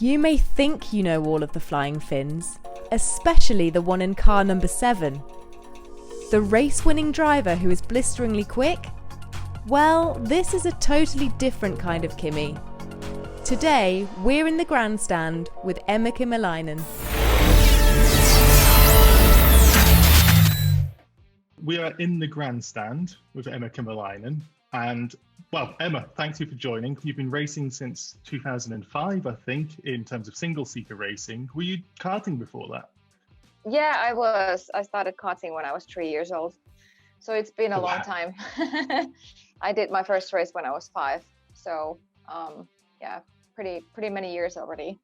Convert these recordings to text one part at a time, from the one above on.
You may think you know all of the flying Finns, especially the one in car number 7. The race-winning driver who is blisteringly quick? Well, this is a totally different kind of Kimi. Today, we're in the Grandstand with Emma Kimilainen. We are in the Grandstand with Emma Kimilainen. And, well, Emma, thank you for joining. You've been racing since 2005, I think, in terms of single-seater racing. Were you karting before that? Yeah, I was. I started karting when I was 3 years old. So it's been a long time. I did my first race when I was 5. So, yeah, pretty many years already.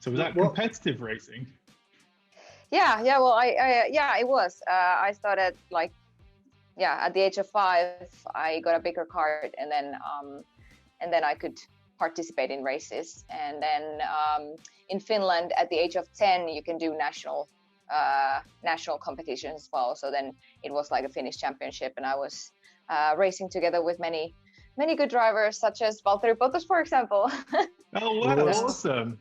So was that competitive racing? Yeah. Well, it was. I started at the age of 5. I got a bigger kart, and then I could participate in races. And then in Finland, at the age of 10, you can do national competitions as well. So then it was like a Finnish championship, and I was racing together with many good drivers, such as Valtteri Bottas, for example. Oh wow, awesome!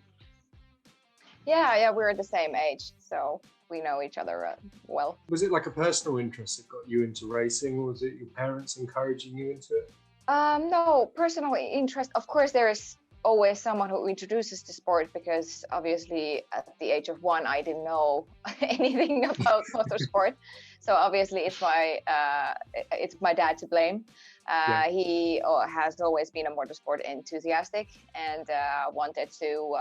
Yeah, we're the same age, so we know each other well. Was it like a personal interest that got you into racing, or was it your parents encouraging you into it? No, personal interest. Of course, there is always someone who introduces the sport, because obviously at the age of 1, I didn't know anything about motorsport. So obviously it's my dad to blame. He has always been a motorsport enthusiastic and wanted to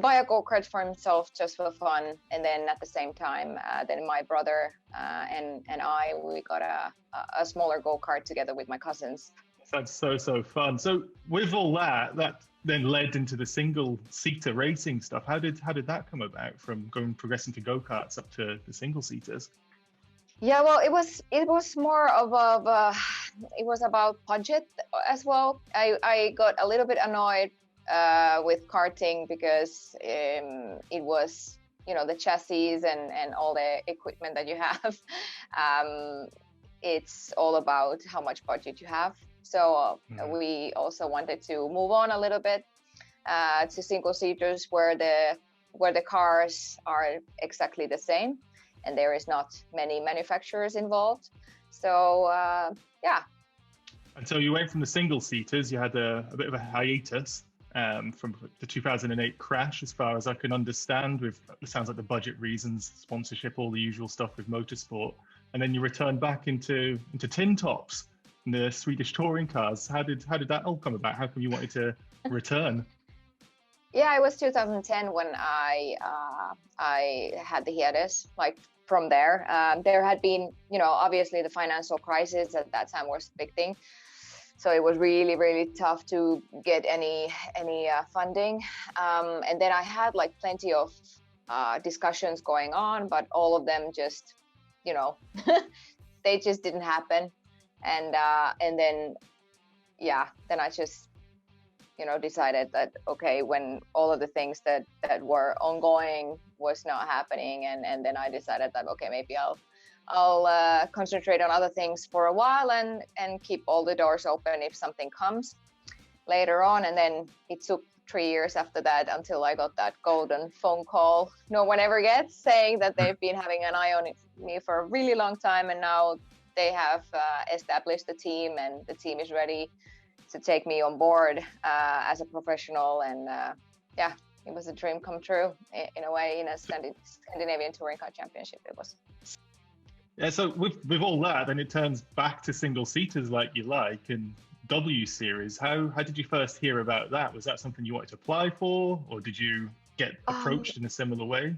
buy a go-kart for himself just for fun. And then at the same time, then my brother and we got a smaller go-kart together with my cousins. That's so fun. So with all that then led into the single-seater racing stuff. How did that come about, from progressing to go-karts up to the single-seaters? Yeah, well, it was more of it was about budget as well. I got a little bit annoyed with karting because it was, the chassis and all the equipment that you have. It's all about how much budget you have. So we also wanted to move on a little bit to single seaters where the cars are exactly the same and there is not many manufacturers involved. So yeah. And so you went from the single seaters. You had a bit of a hiatus from the 2008 crash, as far as I can understand, with, it sounds like, the budget reasons, sponsorship, all the usual stuff with motorsport. And then you returned back into tintops and the Swedish touring cars. How did that all come about? How come you wanted to return? Yeah, it was 2010 when I had the hiatus. Like, from there, there had been, obviously the financial crisis at that time was a big thing. So it was really, really tough to get any funding. And then I had plenty of discussions going on, but all of them just, they just didn't happen. And then I just, decided that, okay, when all of the things that were ongoing was not happening. And then I decided that, okay, maybe I'll concentrate on other things for a while and keep all the doors open if something comes later on. And then it took 3 years after that until I got that golden phone call no one ever gets, saying that they've been having an eye on me for a really long time, and now they have established the team, and the team is ready to take me on board as a professional. And it was a dream come true in a way, in a Scandinavian Touring Car Championship it was. Yeah, so with all that, then it turns back to single-seaters like you like, and WSeries. How did you first hear about that? Was that something you wanted to apply for, or did you get approached in a similar way?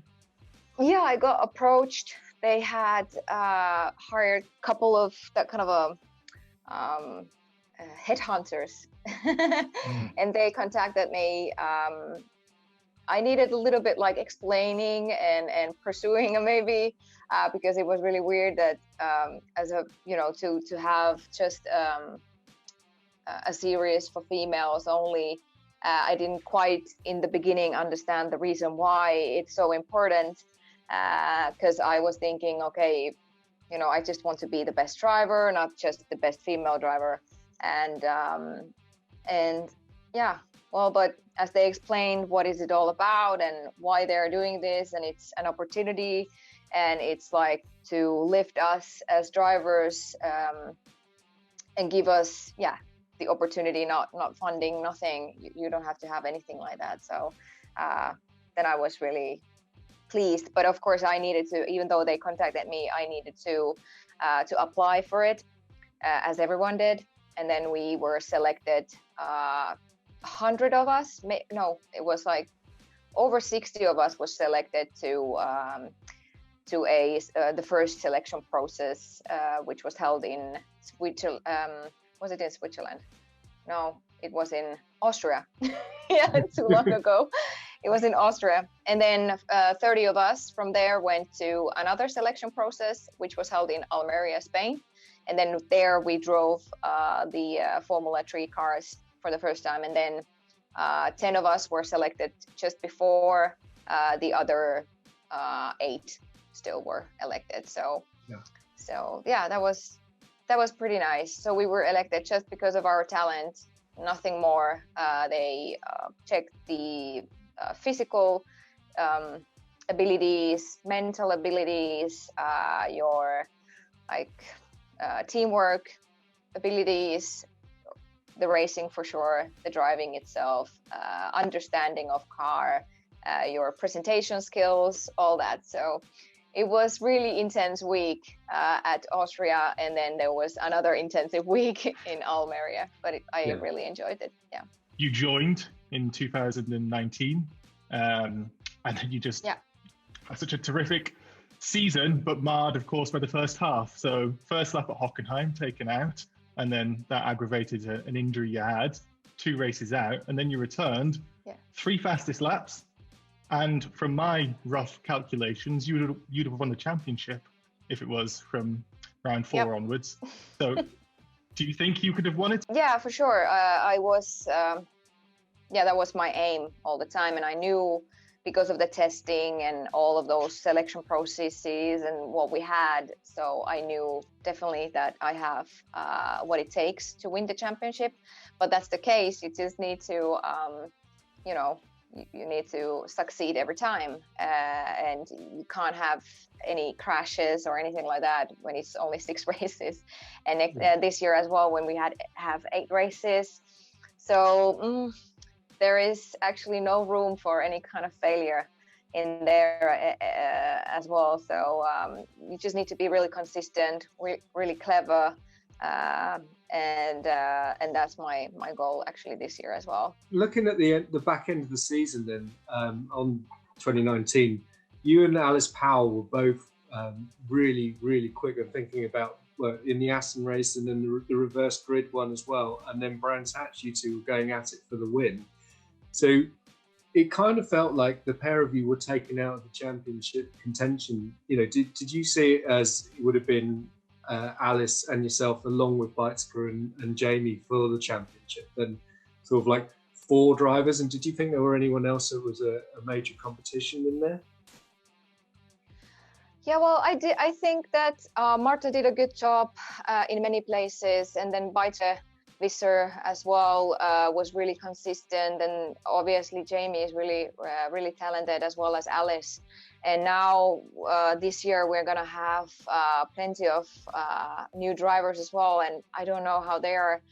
Yeah, I got approached. They had hired a couple of that kind of headhunters, and they contacted me. I needed a little bit explaining and pursuing maybe, because it was really weird that as a to have just a series for females only. I didn't quite in the beginning understand the reason why it's so important, because I was thinking, okay, I just want to be the best driver, not just the best female driver. And yeah, well, but as they explained what is it all about and why they're doing this, and it's an opportunity, and it's like to lift us as drivers, and give us, yeah, the opportunity, not funding, nothing. You don't have to have anything like that. So then I was really pleased. But of course I needed to, even though they contacted me, I needed to apply for it, as everyone did. And then we were selected, 100 of us, no, it was like over 60 of us was selected to the first selection process, which was held in Switzerland. Was it in Switzerland? No, it was in Austria. Yeah, too long ago. It was in Austria. And then 30 of us from there went to another selection process, which was held in Almeria, Spain. And then there we drove the Formula 3 cars for the first time. And then 10 of us were selected just before the other 8 still were elected. So yeah, that was pretty nice. So we were elected just because of our talent, nothing more. They checked the physical abilities, mental abilities, your teamwork abilities, the racing for sure, the driving itself, understanding of car, your presentation skills, all that. So it was really intense week at Austria, and then there was another intensive week in Almeria, but I really enjoyed it. Yeah. You joined in 2019, and then you just had such a terrific season, but marred, of course, by the first half. So first lap at Hockenheim taken out, and then that aggravated an injury you had, 2 races out, and then you returned, 3 fastest laps. And from my rough calculations, you'd have won the championship if it was from round 4 onwards. So do you think you could have won it? Yeah, for sure. I was, that was my aim all the time. And I knew, because of the testing and all of those selection processes and what we had, so I knew definitely that I have what it takes to win the championship. But that's the case. You just need to, you need to succeed every time, and you can't have any crashes or anything like that when it's only 6 races. And this year as well, when we have 8 races, so there is actually no room for any kind of failure in there as well. So you just need to be really consistent, really clever, and that's my goal actually this year as well. Looking at the back end of the season then, on 2019, you and Alice Powell were both really, really quick at thinking about, well, in the Aston race and then the reverse grid one as well, and then Brands Hatch, you two were going at it for the win. So it kind of felt like the pair of you were taken out of the championship contention. You know, did you see it as it would have been Alice and yourself, along with Beitsker and Jamie, for the championship, then sort of like 4 drivers? And did you think there were anyone else that was a major competition in there? Yeah, well, I think that Marta did a good job in many places, and then Beitsker Visser as well was really consistent, and obviously Jamie is really really talented, as well as Alice. And now this year we're gonna have plenty of new drivers as well, and I don't know how they are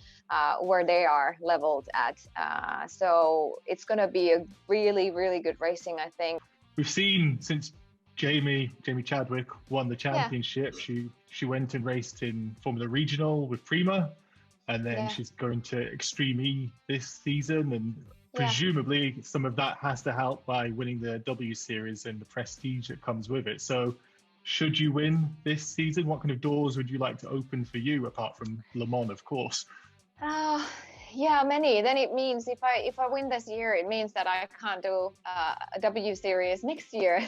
where they are leveled at. So it's gonna be a really, really good racing, I think. We've seen since Jamie Chadwick won the championship, she went and raced in Formula Regional with Prima. And then she's going to Extreme E this season, and presumably some of that has to help by winning the WSeries and the prestige that comes with it. So should you win this season, what kind of doors would you like to open for you, apart from Le Mans, of course? Yeah, many. Then it means if I win this year, it means that I can't do a WSeries next year,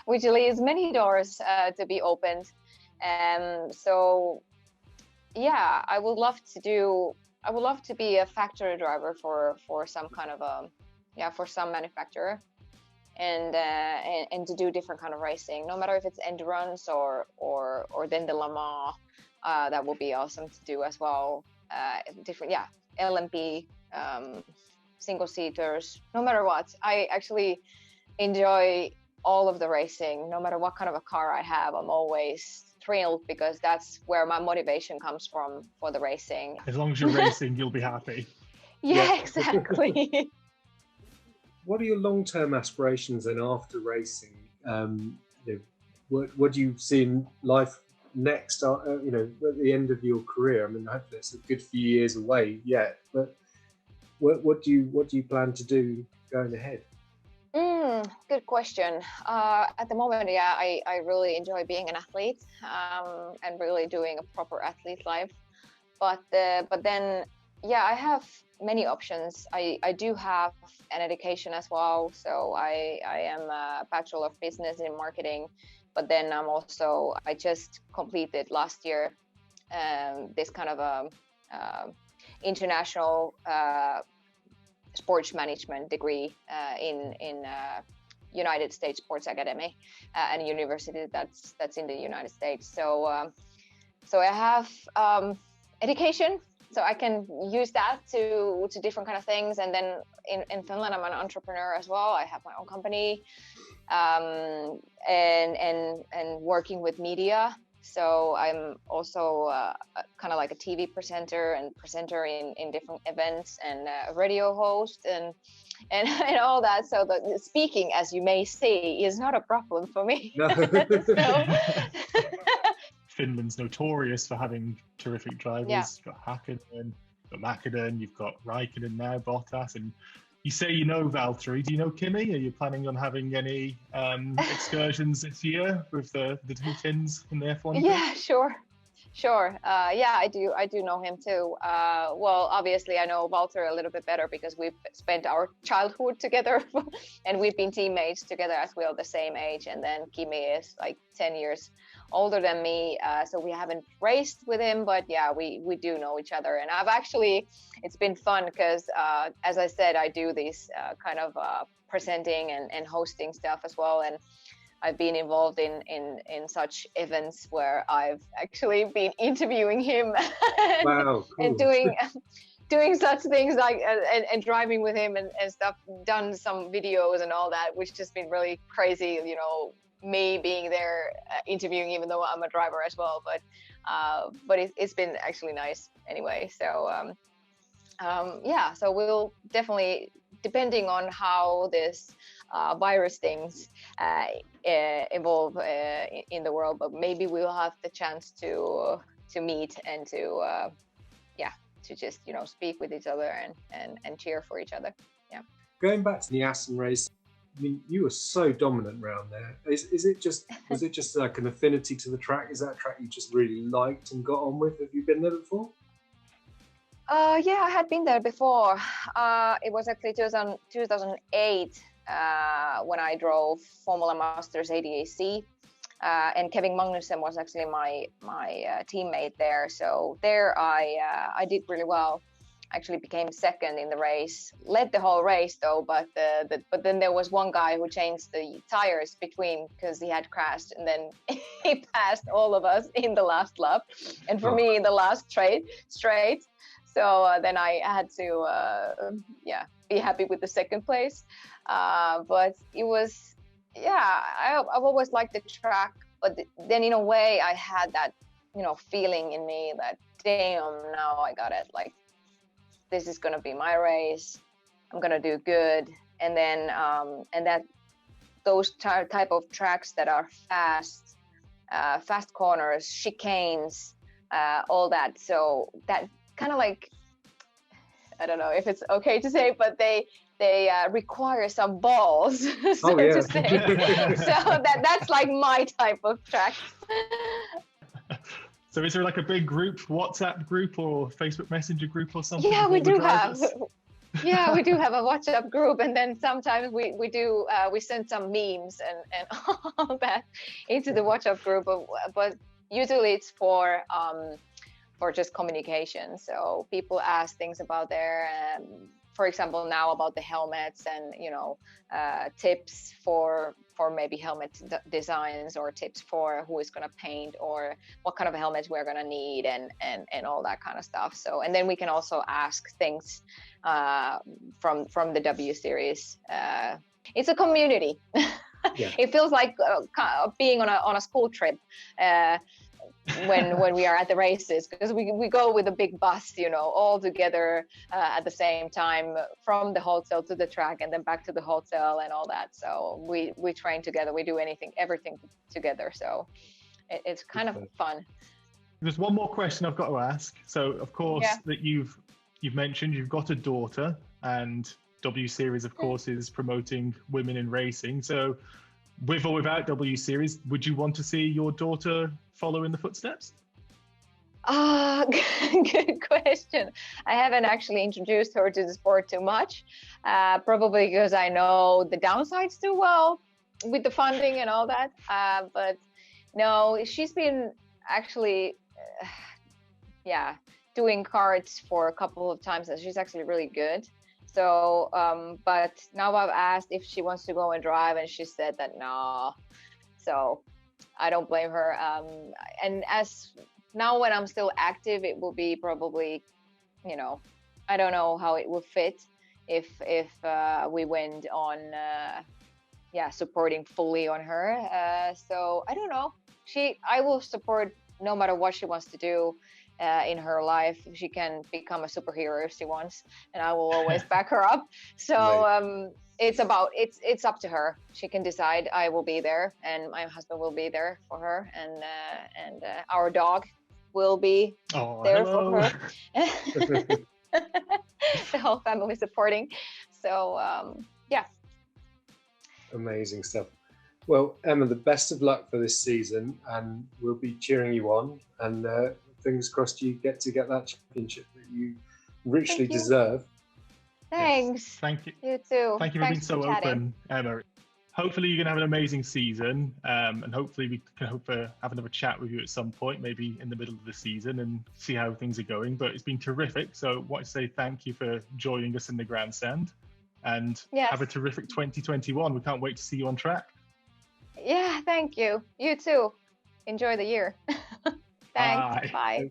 which leaves many doors to be opened. So yeah, I would love to be a factory driver for some kind of for some manufacturer, and to do different kind of racing, no matter if it's endurance or then the Le Mans. That would be awesome to do as well. Different LMP single seaters, no matter what. I actually enjoy all of the racing, no matter what kind of a car I have. I'm always thrilled because that's where my motivation comes from for the racing. As long as you're racing, you'll be happy. Yeah, exactly. What are your long-term aspirations then after racing? What do you see in life next? At the end of your career. I mean, hopefully it's a good few years away yet. But what do you plan to do going ahead? Good question. At the moment, yeah, I really enjoy being an athlete and really doing a proper athlete life. But then, yeah, I have many options. I do have an education as well. So I am a Bachelor of Business in Marketing. But then I just completed last year this kind of a international sports management degree in United States Sports Academy and a university that's in the United States. So I have education, so I can use that to different kind of things. And then in Finland, I'm an entrepreneur as well. I have my own company and working with media. So I'm also kind of like a TV presenter in different events and a radio host and all that. So the speaking, as you may see, is not a problem for me. No. Finland's notorious for having terrific drivers. Yeah. You've got Hakkinen, you've got Mäkinen, you've got Raikkonen now, Bottas, and you say you know Valtteri. Do you know Kimi? Are you planning on having any excursions this year with the two Finns in the F1? Yeah, sure. Yeah, I do know him too. Well, obviously I know Valtteri a little bit better because we've spent our childhood together and we've been teammates together as well, the same age. And then Kimi is like 10 years older than me. So we haven't raced with him, but yeah, we do know each other. And it's been fun because as I said, I do these kind of presenting and hosting stuff as well. And I've been involved in such events where I've actually been interviewing him. Wow, cool. And doing such things like and driving with him and stuff, done some videos and all that, which has been really crazy, me being there interviewing, even though I'm a driver as well, but it's been actually nice anyway. So yeah, so we'll definitely, depending on how this virus things evolve in the world, but maybe we'll have the chance to meet and to just speak with each other and cheer for each other. Yeah. Going back to the Assen race, I mean, you were so dominant around there. Was it just like an affinity to the track? Is that a track you just really liked and got on with? Have you been there before? Yeah, I had been there before. It was actually 2008 when I drove Formula Masters ADAC, and Kevin Magnussen was actually my teammate there. So there I did really well. Actually became second in the race, led the whole race though, but then there was one guy who changed the tires between because he had crashed, and then he passed all of us in the last lap, and for me in the last straight. So then I had to be happy with the second place, but it was I've always liked the track, but then in a way I had that feeling in me that damn, now I got it, like this is gonna be my race, I'm gonna do good. And then and that those type of tracks that are fast corners, chicanes, all that, so that kind of like, I don't know if it's okay to say, but they require some balls, so to say. So that's like my type of track. So is there like a big group, WhatsApp group or Facebook Messenger group or something? Yeah, we do have. Yeah, we do have a WhatsApp group, and then sometimes we send some memes and all that into the WhatsApp group, but usually it's for just communication. So people ask things about their for example, now about the helmets and, you know, tips for maybe helmet designs, or tips for who is going to paint, or what kind of helmets we're going to need, and all that kind of stuff. So, and then we can also ask things from the WSeries. It's a community. Yeah. It feels like being on a school trip when we are at the races, because we go with a big bus, you know, all together at the same time, from the hotel to the track and then back to the hotel and all that. So we train together, we do everything together. So it's kind of fun. There's one more question I've got to ask. So of course, that you've mentioned you've got a daughter, and WSeries of course is promoting women in racing. So with or without WSeries, would you want to see your daughter follow in the footsteps? Good question. I haven't actually introduced her to the sport too much, probably because I know the downsides too well with the funding and all that. But no, she's been actually, doing karts for a couple of times, and she's actually really good. So, but now I've asked if she wants to go and drive, and she said that no. So I don't blame her. And as now when I'm still active, it will be probably, you know, I don't know how it will fit if we went on, supporting fully on her. So I don't know. I will support no matter what she wants to do. In her life, she can become a superhero if she wants, and I will always back her up. So right. It's up to her. She can decide. I will be there, and my husband will be there for her, and our dog will be there for her. The whole family supporting. So Amazing stuff. Well, Emma, the best of luck for this season, and we'll be cheering you on, and fingers crossed you get that championship that you richly deserve. Thanks. Yes. Thank you. You too. Thank you for being so open, Emma. Hopefully you're going to have an amazing season, and hopefully we can have another chat with you at some point, maybe in the middle of the season, and see how things are going. But it's been terrific. So I want to say thank you for joining us in the Grandstand, and have a terrific 2021. We can't wait to see you on track. Yeah, thank you. You too. Enjoy the year. Thanks. Bye.